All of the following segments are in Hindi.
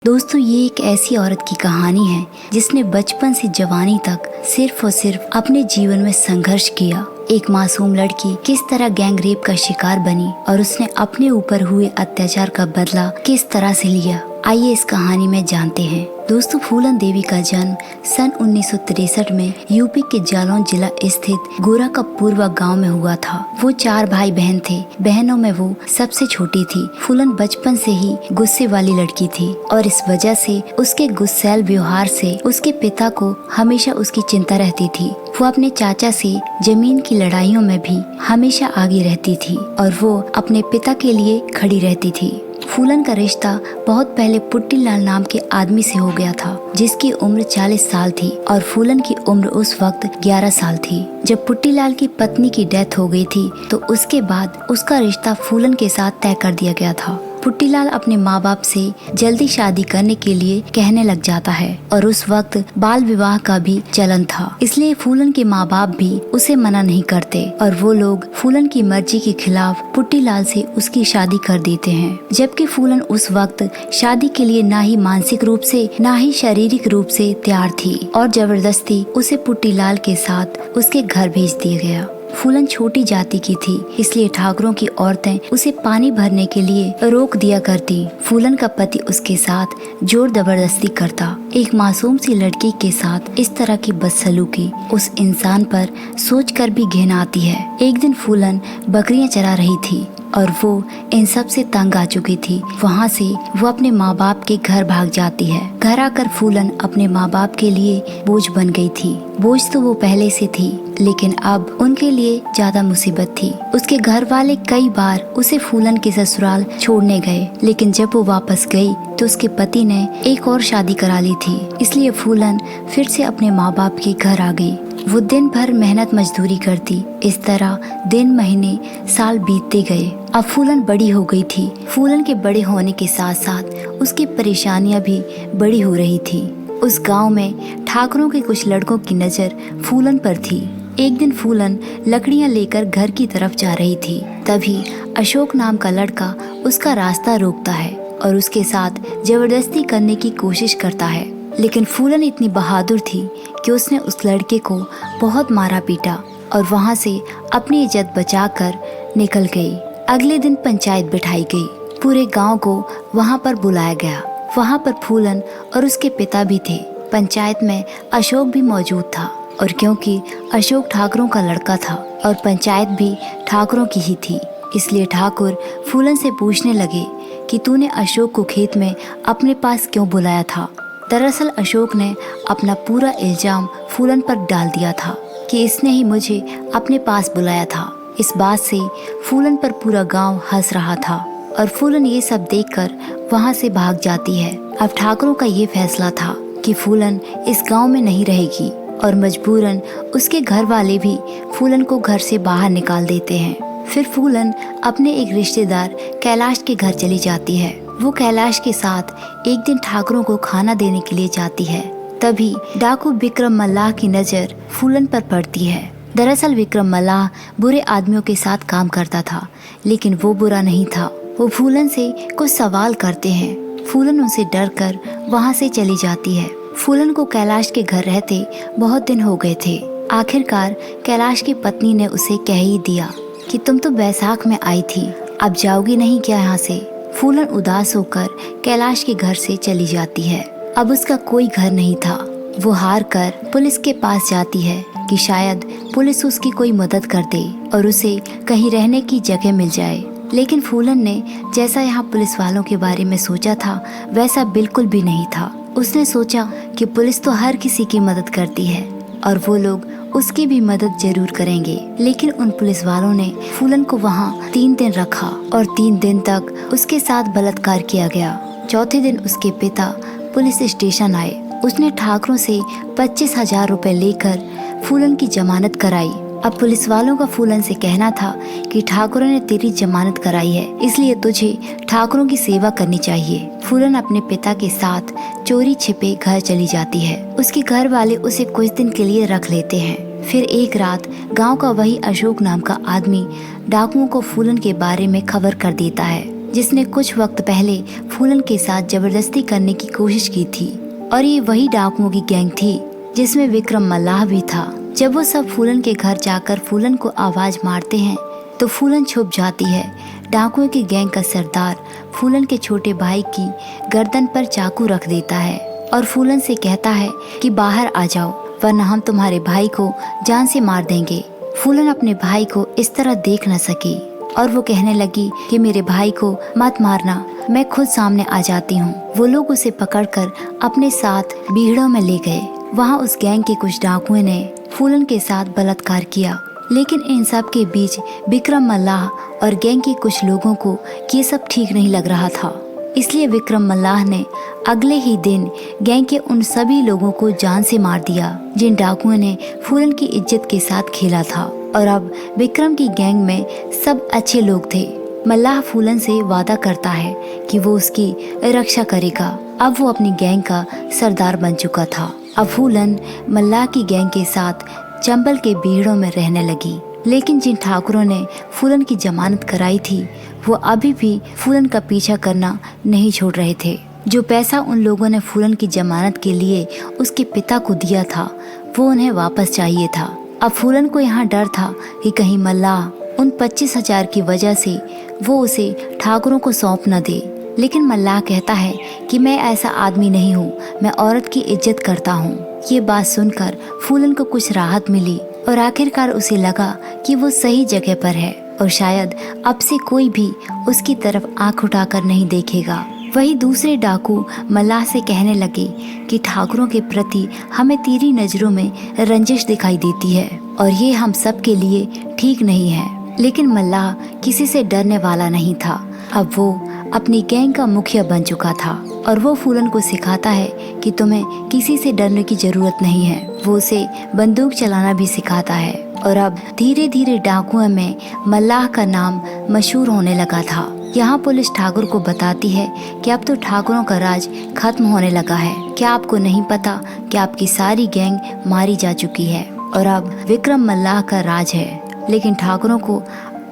दोस्तों, ये एक ऐसी औरत की कहानी है जिसने बचपन से जवानी तक सिर्फ और सिर्फ अपने जीवन में संघर्ष किया। एक मासूम लड़की किस तरह गैंग रेप का शिकार बनी और उसने अपने ऊपर हुए अत्याचार का बदला किस तरह से लिया, आइए इस कहानी में जानते हैं। दोस्तों, फूलन देवी का जन्म सन 1963 में यूपी के जालौन जिला स्थित गोरा का पूर्वा गांव में हुआ था। वो 4 भाई बहन थे। बहनों में वो सबसे छोटी थी। फूलन बचपन से ही गुस्से वाली लड़की थी और इस वजह से उसके गुस्सैल व्यवहार से उसके पिता को हमेशा उसकी चिंता रहती थी। वो अपने चाचा से जमीन की लड़ाइयों में भी हमेशा आगे रहती थी और वो अपने पिता के लिए खड़ी रहती थी। फूलन का रिश्ता बहुत पहले पुट्टीलाल नाम के आदमी से हो गया था, जिसकी उम्र 40 साल थी और फूलन की उम्र उस वक्त 11 साल थी। जब पुट्टीलाल की पत्नी की डेथ हो गई थी तो उसके बाद उसका रिश्ता फूलन के साथ तय कर दिया गया था। पुट्टीलाल अपने माँ बाप से जल्दी शादी करने के लिए कहने लग जाता है और उस वक्त बाल विवाह का भी चलन था, इसलिए फूलन के माँ बाप भी उसे मना नहीं करते और वो लोग फूलन की मर्जी के खिलाफ पुट्टीलाल से उसकी शादी कर देते हैं। जबकि फूलन उस वक्त शादी के लिए ना ही मानसिक रूप से ना ही शारीरिक रूप से तैयार थी और जबरदस्ती उसे पुट्टीलाल के साथ उसके घर भेज दिया गया। फूलन छोटी जाति की थी, इसलिए ठाकुरों की औरतें उसे पानी भरने के लिए रोक दिया करती। फूलन का पति उसके साथ जोर जबरदस्ती करता। एक मासूम सी लड़की के साथ इस तरह की बदसलूकी उस इंसान पर सोचकर भी घिन आती है। एक दिन फूलन बकरियां चरा रही थी और वो इन सब से तंग आ चुकी थी। वहाँ से वो अपने माँ बाप के घर भाग जाती है। घर आकर फूलन अपने माँ बाप के लिए बोझ बन गई थी। बोझ तो वो पहले से थी, लेकिन अब उनके लिए ज्यादा मुसीबत थी। उसके घर वाले कई बार उसे फूलन के ससुराल छोड़ने गए, लेकिन जब वो वापस गई तो उसके पति ने एक और शादी करा ली थी, इसलिए फूलन फिर से अपने माँ बाप के घर आ गई। वो दिन भर मेहनत मजदूरी करती। इस तरह दिन महीने साल बीतते गए। अब फूलन बड़ी हो गई थी। फूलन के बड़े होने के साथ साथ उसकी परेशानियां भी बड़ी हो रही थी। उस गांव में ठाकुरों के कुछ लड़कों की नजर फूलन पर थी। एक दिन फूलन लकड़ियां लेकर घर की तरफ जा रही थी, तभी अशोक नाम का लड़का उसका रास्ता रोकता है और उसके साथ जबरदस्ती करने की कोशिश करता है। लेकिन फूलन इतनी बहादुर थी कि उसने उस लड़के को बहुत मारा पीटा और वहाँ से अपनी इज्जत बचाकर निकल गई। अगले दिन पंचायत बिठाई गई। पूरे गांव को वहाँ पर बुलाया गया। वहाँ पर फूलन और उसके पिता भी थे। पंचायत में अशोक भी मौजूद था और क्योंकि अशोक ठाकुरों का लड़का था और पंचायत भी ठाकुरों की ही थी, इसलिए ठाकुर फूलन से पूछने लगे कि तूने अशोक को खेत में अपने पास क्यों बुलाया था। दरअसल अशोक ने अपना पूरा इल्जाम फूलन पर डाल दिया था कि इसने ही मुझे अपने पास बुलाया था। इस बात से फूलन पर पूरा गांव हंस रहा था और फूलन ये सब देखकर वहां से भाग जाती है। अब ठाकुरों का ये फैसला था कि फूलन इस गांव में नहीं रहेगी और मजबूरन उसके घर वाले भी फूलन को घर से बाहर निकाल देते हैं। फिर फूलन अपने एक रिश्तेदार कैलाश के घर चली जाती है। वो कैलाश के साथ एक दिन ठाकुरों को खाना देने के लिए जाती है। तभी डाकू विक्रम मल्लाह की नजर फूलन पर पड़ती है। दरअसल विक्रम मल्लाह बुरे आदमियों के साथ काम करता था, लेकिन वो बुरा नहीं था। वो फूलन से कुछ सवाल करते हैं। फूलन उनसे डरकर वहाँ से चली जाती है। फूलन को कैलाश के घर रहते बहुत दिन हो गए थे। आखिरकार कैलाश की पत्नी ने उसे कह ही दिया कि तुम तो बैसाख में आई थी, अब जाओगी नहीं क्या यहाँ से। फूलन उदास होकर कैलाश के घर से चली जाती है। अब उसका कोई घर नहीं था। वो हार कर पुलिस के पास जाती है कि शायद पुलिस उसकी कोई मदद कर दे और उसे कहीं रहने की जगह मिल जाए। लेकिन फूलन ने जैसा यहाँ पुलिस वालों के बारे में सोचा था, वैसा बिल्कुल भी नहीं था। उसने सोचा कि पुलिस तो हर किसी की मदद करती है और वो लोग उसकी भी मदद जरूर करेंगे। लेकिन उन पुलिस वालों ने फूलन को वहाँ 3 दिन रखा और 3 दिन तक उसके साथ बलात्कार किया गया। चौथे दिन उसके पिता पुलिस स्टेशन आए। उसने ठाकुरों से 25,000 रुपए लेकर फूलन की जमानत कराई। अब पुलिस वालों का फूलन से कहना था कि ठाकुरों ने तेरी जमानत कराई है, इसलिए तुझे ठाकुरों की सेवा करनी चाहिए। फूलन अपने पिता के साथ चोरी छिपे घर चली जाती है। उसके घर वाले उसे कुछ दिन के लिए रख लेते हैं। फिर एक रात गांव का वही अशोक नाम का आदमी डाकुओं को फूलन के बारे में खबर कर देता है। जिसने कुछ वक्त पहले फूलन के साथ जबरदस्ती करने की कोशिश की थी। और ये वही डाकुओं की गैंग थी जिसमें विक्रम मल्लाह भी था। जब वो सब फूलन के घर जाकर फूलन को आवाज मारते हैं तो फूलन छुप जाती है। डाकुओं की गैंग का सरदार फूलन के छोटे भाई की गर्दन पर चाकू रख देता है और फूलन से कहता है कि बाहर आ जाओ वरना हम तुम्हारे भाई को जान से मार देंगे। फूलन अपने भाई को इस तरह देख न सकी और वो कहने लगी कि मेरे भाई को मत मारना, मैं खुद सामने आ जाती हूँ। वो लोग उसे पकड़कर अपने साथ बीहड़ों में ले गए। वहाँ उस गैंग के कुछ डाकुओं ने फूलन के साथ बलात्कार किया, लेकिन इन सब के बीच विक्रम मल्लाह और गैंग के कुछ लोगों को ये सब ठीक नहीं लग रहा था। इसलिए विक्रम मल्लाह ने अगले ही दिन गैंग के उन सभी लोगों को जान से मार दिया जिन डाकुओं ने फूलन की इज्जत के साथ खेला था। और अब विक्रम की गैंग में सब अच्छे लोग थे। मल्लाह फूलन से वादा करता है कि वो उसकी रक्षा करेगा। अब वो अपनी गैंग का सरदार बन चुका था। अब फूलन मल्लाह की गैंग के साथ चंबल के बीहड़ों में रहने लगी। लेकिन जिन ठाकुरों ने फूलन की जमानत कराई थी वो अभी भी फूलन का पीछा करना नहीं छोड़ रहे थे। जो पैसा उन लोगों ने फूलन की जमानत के लिए उसके पिता को दिया था वो उन्हें वापस चाहिए था। अब फूलन को यहाँ डर था कि कहीं मल्लाह उन 25,000 की वजह से वो उसे ठाकुरों को सौंप न दे। लेकिन मल्लाह कहता है कि मैं ऐसा आदमी नहीं हूँ, मैं औरत की इज्जत करता हूँ। ये बात सुनकर फूलन को कुछ राहत मिली और आखिरकार उसे लगा कि वो सही जगह पर है और शायद अब से कोई भी उसकी तरफ आंख उठाकर नहीं देखेगा। वही दूसरे डाकू मल्लाह से कहने लगे कि ठाकुरों के प्रति हमें तेरी नजरों में रंजिश दिखाई देती है और ये हम सब के लिए ठीक नहीं है। लेकिन मल्लाह किसी से डरने वाला नहीं था। अब वो अपनी गैंग का मुखिया बन चुका था और वो फूलन को सिखाता है कि तुम्हें किसी से डरने की जरूरत नहीं है। वो उसे बंदूक चलाना भी सिखाता है और अब धीरे धीरे डाकुओं में मल्लाह का नाम मशहूर होने लगा था। यहाँ पुलिस ठाकुर को बताती है कि अब तो ठाकुरों का राज खत्म होने लगा है। क्या आपको नहीं पता कि आपकी सारी गैंग मारी जा चुकी है और अब विक्रम मल्लाह का राज है। लेकिन ठाकुरों को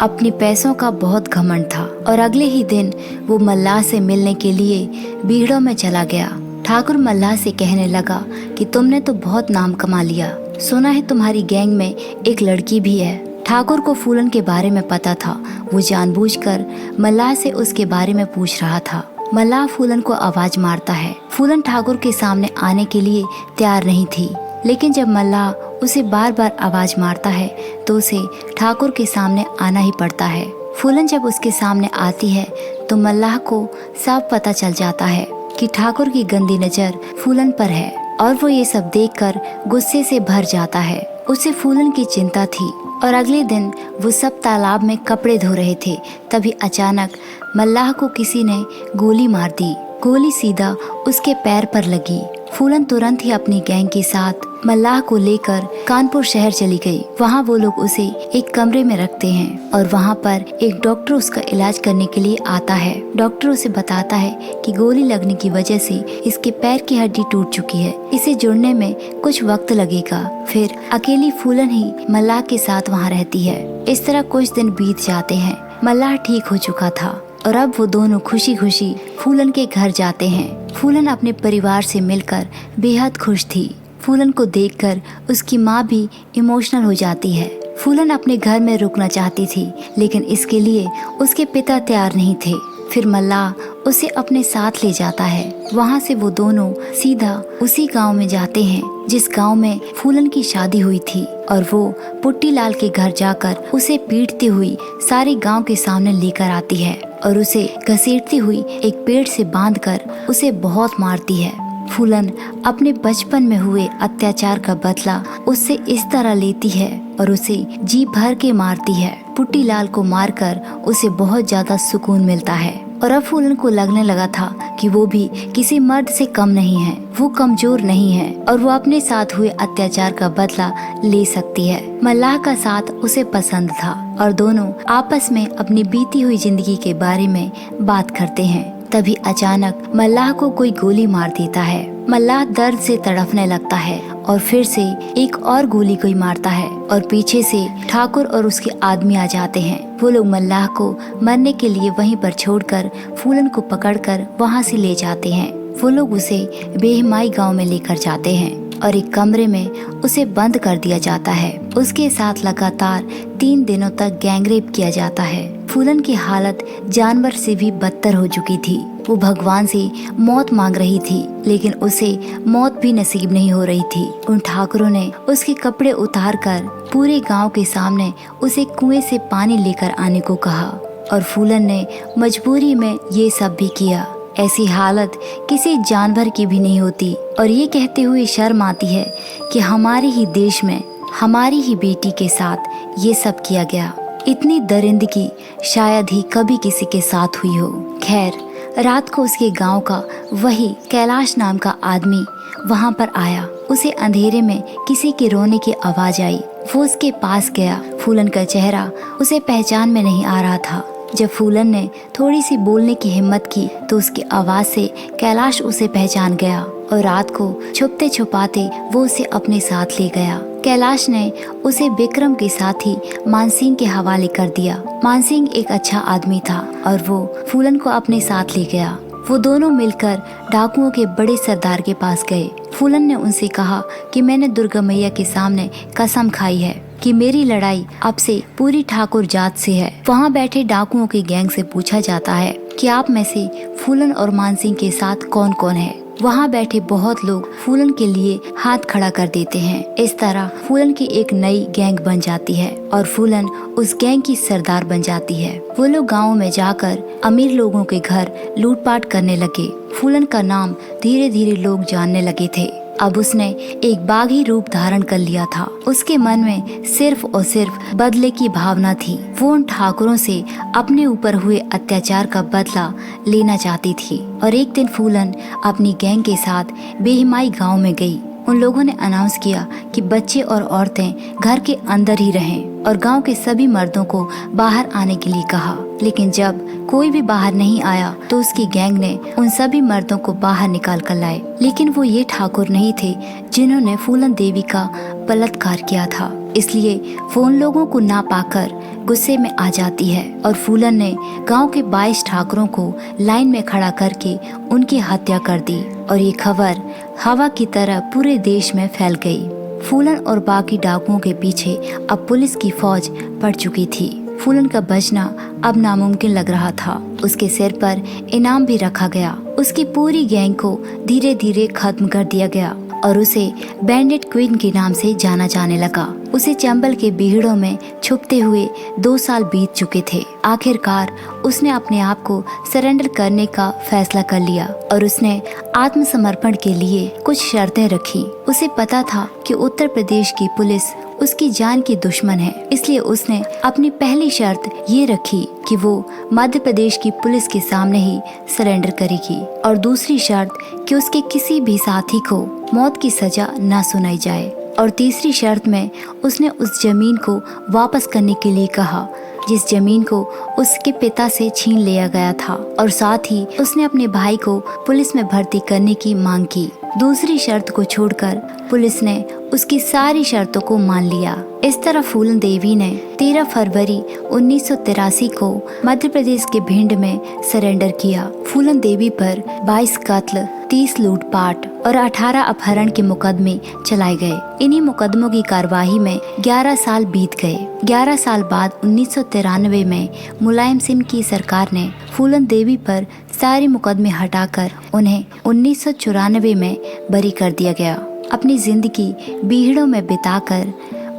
अपने पैसों का बहुत घमंड था और अगले ही दिन वो मल्लाह से मिलने के लिए बीहड़ों में चला गया। ठाकुर मल्लाह से कहने लगा कि तुमने तो बहुत नाम कमा लिया, सुना है तुम्हारी गैंग में एक लड़की भी है। ठाकुर को फूलन के बारे में पता था। वो जानबूझकर मल्लाह से उसके बारे में पूछ रहा था। मल्लाह फूलन को आवाज मारता है। फूलन ठाकुर के सामने आने के लिए तैयार नहीं थी, लेकिन जब मल्लाह उसे बार बार आवाज मारता है तो उसे ठाकुर के सामने आना ही पड़ता है। फूलन जब उसके सामने आती है तो मल्लाह को साफ पता चल जाता है कि ठाकुर की गंदी नजर फूलन पर है और वो ये सब देखकर गुस्से से भर जाता है। उसे फूलन की चिंता थी और अगले दिन वो सब तालाब में कपड़े धो रहे थे। तभी अचानक मल्लाह को किसी ने गोली मार दी। गोली सीधा उसके पैर पर लगी। फूलन तुरंत ही अपनी गैंग के साथ मल्लाह को लेकर कानपुर शहर चली गई। वहाँ वो लोग उसे एक कमरे में रखते हैं और वहाँ पर एक डॉक्टर उसका इलाज करने के लिए आता है। डॉक्टर उसे बताता है कि गोली लगने की वजह से इसके पैर की हड्डी टूट चुकी है, इसे जुड़ने में कुछ वक्त लगेगा। फिर अकेली फूलन ही मल्लाह के साथ वहाँ रहती है। इस तरह कुछ दिन बीत जाते हैं। मल्लाह ठीक हो चुका था और अब वो दोनों खुशी खुशी फूलन के घर जाते हैं। फूलन अपने परिवार से मिलकर बेहद खुश थी। फूलन को देखकर उसकी माँ भी इमोशनल हो जाती है। फूलन अपने घर में रुकना चाहती थी, लेकिन इसके लिए उसके पिता तैयार नहीं थे। फिर मल्लाह उसे अपने साथ ले जाता है। वहाँ से वो दोनों सीधा उसी गांव में जाते हैं जिस गांव में फूलन की शादी हुई थी और वो पुट्टी लाल के घर जाकर उसे पीटती हुई सारे गांव के सामने लेकर आती है और उसे घसीटती हुई एक पेड़ से बांधकर उसे बहुत मारती है। फूलन अपने बचपन में हुए अत्याचार का बदला उससे इस तरह लेती है और उसे जी भर के मारती है। पुट्टी लाल को मारकर उसे बहुत ज्यादा सुकून मिलता है और अब फूलन को लगने लगा था कि वो भी किसी मर्द से कम नहीं है, वो कमजोर नहीं है और वो अपने साथ हुए अत्याचार का बदला ले सकती है। मल्लाह का साथ उसे पसंद था और दोनों आपस में अपनी बीती हुई जिंदगी के बारे में बात करते हैं। तभी अचानक मल्लाह को कोई गोली मार देता है। मल्लाह दर्द से तड़पने लगता है और फिर से एक और गोली कोई मारता है और पीछे से ठाकुर और उसके आदमी आ जाते हैं। वो लोग मल्लाह को मरने के लिए वहीं पर छोड़कर फूलन को पकड़कर वहाँ से ले जाते हैं। वो लोग उसे बेहमाई गांव में लेकर जाते हैं और एक कमरे में उसे बंद कर दिया जाता है। उसके साथ लगातार 3 दिनों तक गैंगरेप किया जाता है। फूलन की हालत जानवर से भी बदतर हो चुकी थी। वो भगवान से मौत मांग रही थी, लेकिन उसे मौत भी नसीब नहीं हो रही थी। उन ठाकुरों ने उसके कपड़े उतारकर पूरे गांव के सामने उसे कुएं से पानी लेकर आने को कहा और फूलन ने मजबूरी में ये सब भी किया। ऐसी हालत किसी जानवर की भी नहीं होती और ये कहते हुए शर्म आती है कि हमारे ही देश में हमारी ही बेटी के साथ ये सब किया गया। इतनी दरिंदगी शायद ही कभी किसी के साथ हुई हो। खैर, रात को उसके गांव का वही कैलाश नाम का आदमी वहां पर आया। उसे अंधेरे में किसी के रोने की आवाज आई। वो उसके पास गया। फूलन का चेहरा उसे पहचान में नहीं आ रहा था। जब फूलन ने थोड़ी सी बोलने की हिम्मत की तो उसकी आवाज से कैलाश उसे पहचान गया और रात को छुपते छुपाते वो उसे अपने साथ ले गया। कैलाश ने उसे विक्रम के साथ ही मानसिंह के हवाले कर दिया। मानसिंह एक अच्छा आदमी था और वो फूलन को अपने साथ ले गया। वो दोनों मिलकर डाकुओं के बड़े सरदार के पास गए। फूलन ने उनसे कहा कि मैंने दुर्गा मैया के सामने कसम खाई है कि मेरी लड़ाई अब से पूरी ठाकुर जात से है। वहाँ बैठे डाकुओं के गैंग से पूछा जाता है कि आप में से फूलन और मानसिंह के साथ कौन कौन है। वहाँ बैठे बहुत लोग फूलन के लिए हाथ खड़ा कर देते हैं। इस तरह फूलन की एक नई गैंग बन जाती है और फूलन उस गैंग की सरदार बन जाती है। वो लोग गाँव में जाकर अमीर लोगों के घर लूटपाट करने लगे। फूलन का नाम धीरे धीरे लोग जानने लगे थे। अब उसने एक बाघी रूप धारण कर लिया था। उसके मन में सिर्फ और सिर्फ बदले की भावना थी। वो उन ठाकुरों से अपने ऊपर हुए अत्याचार का बदला लेना चाहती थी। और एक दिन फूलन अपनी गैंग के साथ बेहिमाई गांव में गई। उन लोगों ने अनाउंस किया कि बच्चे और औरतें घर के अंदर ही रहें और गांव के सभी मर्दों को बाहर आने के लिए कहा। लेकिन जब कोई भी बाहर नहीं आया तो उसकी गैंग ने उन सभी मर्दों को बाहर निकाल कर लाए। लेकिन वो ये ठाकुर नहीं थे जिन्होंने फूलन देवी का बलात्कार किया था। इसलिए वो उन लोगों को ना पाकर गुस्से में आ जाती है और फूलन ने गांव के 22 ठाकुरों को लाइन में खड़ा करके उनकी हत्या कर दी और ये खबर हवा की तरह पूरे देश में फैल गई। फूलन और बाकी डाकुओं के पीछे अब पुलिस की फौज पड़ चुकी थी। फूलन का बचना अब नामुमकिन लग रहा था। उसके सिर पर इनाम भी रखा गया। उसकी पूरी गैंग को धीरे धीरे खत्म कर दिया गया और उसे बैंडिट क्वीन के नाम से जाना जाने लगा। उसे चंबल के बीहड़ों में छुपते हुए 2 साल बीत चुके थे। आखिरकार उसने अपने आप को सरेंडर करने का फैसला कर लिया और उसने आत्मसमर्पण के लिए कुछ शर्तें रखी। उसे पता था कि उत्तर प्रदेश की पुलिस उसकी जान की दुश्मन है, इसलिए उसने अपनी पहली शर्त ये रखी कि वो मध्य प्रदेश की पुलिस के सामने ही सरेंडर करेगी और दूसरी शर्त कि उसके किसी भी साथी को मौत की सजा न सुनाई जाए और तीसरी शर्त में उसने उस जमीन को वापस करने के लिए कहा जिस जमीन को उसके पिता से छीन लिया गया था और साथ ही उसने अपने भाई को पुलिस में भर्ती करने की मांग की। दूसरी शर्त को छोड़कर पुलिस ने उसकी सारी शर्तों को मान लिया। इस तरह फूलन देवी ने 13 फरवरी 1983 को मध्य प्रदेश के भिंड में सरेंडर किया। फूलन देवी पर 22 कत्ल, 30 लूटपाट और 18 अपहरण के मुकदमे चलाए गए। इन्हीं मुकदमों की कार्यवाही में 11 साल बीत गए। 11 साल बाद 1993 में मुलायम सिंह की सरकार ने फूलन देवी पर सारे मुकदमे हटाकर उन्हें 1994 में बरी कर दिया गया। अपनी जिंदगी बीहड़ों में बिताकर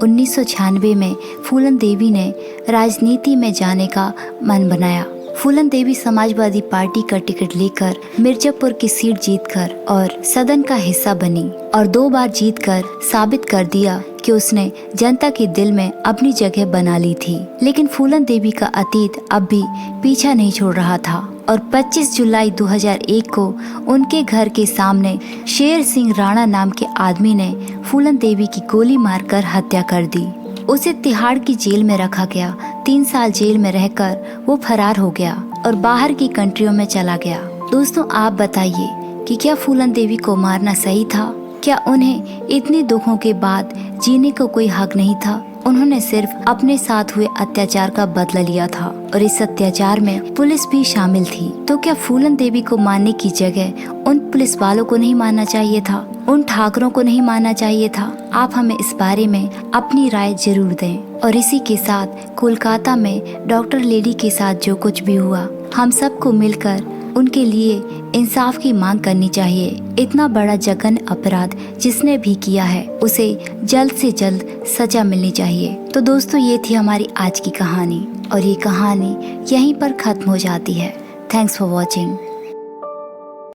1996 में फूलन देवी ने राजनीति में जाने का मन बनाया। फूलन देवी समाजवादी पार्टी का टिकट लेकर मिर्जापुर की सीट जीतकर और सदन का हिस्सा बनी और 2 बार जीतकर साबित कर दिया कि उसने जनता के दिल में अपनी जगह बना ली थी। लेकिन फूलन देवी का अतीत अब भी पीछा नहीं छोड़ रहा था और 25 जुलाई 2001 को उनके घर के सामने शेर सिंह राणा नाम के आदमी ने फूलन देवी की गोली मारकर हत्या कर दी। उसे तिहाड़ की जेल में रखा गया। 3 साल जेल में रहकर वो फरार हो गया और बाहर की कंट्रियों में चला गया। दोस्तों, आप बताइए कि क्या फूलन देवी को मारना सही था क्या उन्हें इतने दुखों के बाद जीने को कोई हक नहीं था? उन्होंने सिर्फ अपने साथ हुए अत्याचार का बदला लिया था और इस अत्याचार में पुलिस भी शामिल थी। तो क्या फूलन देवी को मारने की जगह उन पुलिस वालों को नहीं मारना चाहिए था? उन ठाकरों को नहीं मारना चाहिए था? आप हमें इस बारे में अपनी राय जरूर दें। और इसी के साथ कोलकाता में डॉक्टर लेडी के साथ जो कुछ भी हुआ, हम सबको मिलकर उनके लिए इंसाफ की मांग करनी चाहिए। इतना बड़ा जघन्य अपराध जिसने भी किया है उसे जल्द से जल्द सजा मिलनी चाहिए। तो दोस्तों, ये थी हमारी आज की कहानी और ये कहानी यहीं पर खत्म हो जाती है। Thanks for watching.